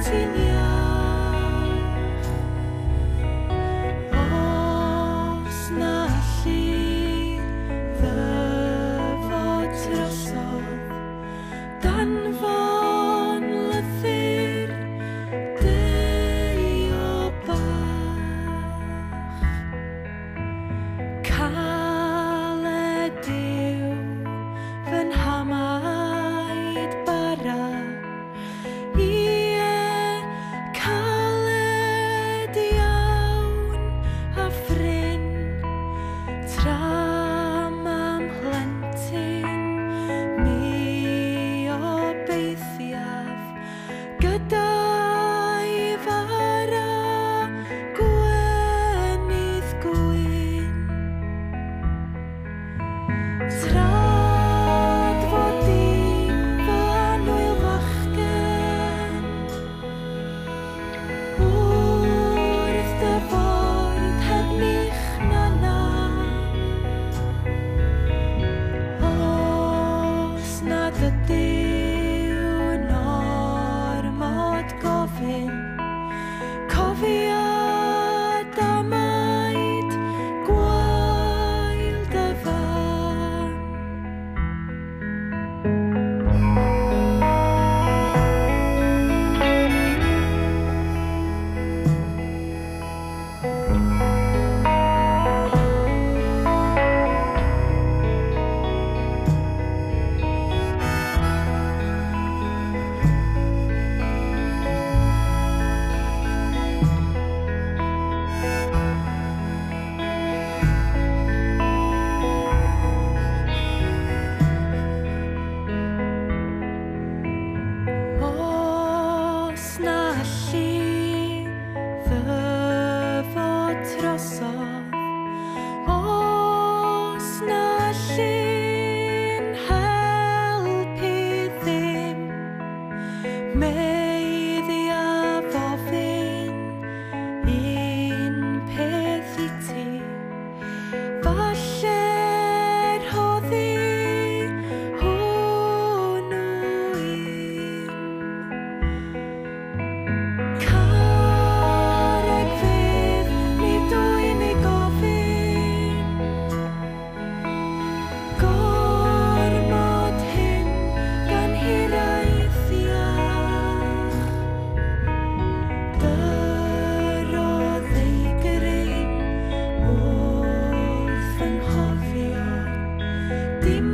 ti'n iach. Os na allu ddyfod drosodd danfon lythyr dy o bach. Caled yw fy nhamaid bara, ie, caled iawn a phryn, tram am plentyn mi o beithiaf gyda'i fara gwenydd gwyn. Trad fod i fy annwyl fachgen wrth dy ford heb mich na na. Os nad ydyw normod gofyn, cofiad a maid gwael dy fam. Os na allu ddyfod drosodd, os na allu'n helpu ddim, meddiaf ofyn un peth i ti, falle'r hoddi hwnnw un. Carreg fydd nid wy'n ei gofyn, gormod hyn gan hiraeth iach. Dyrodd ei gryn wrth fy nghofio, dim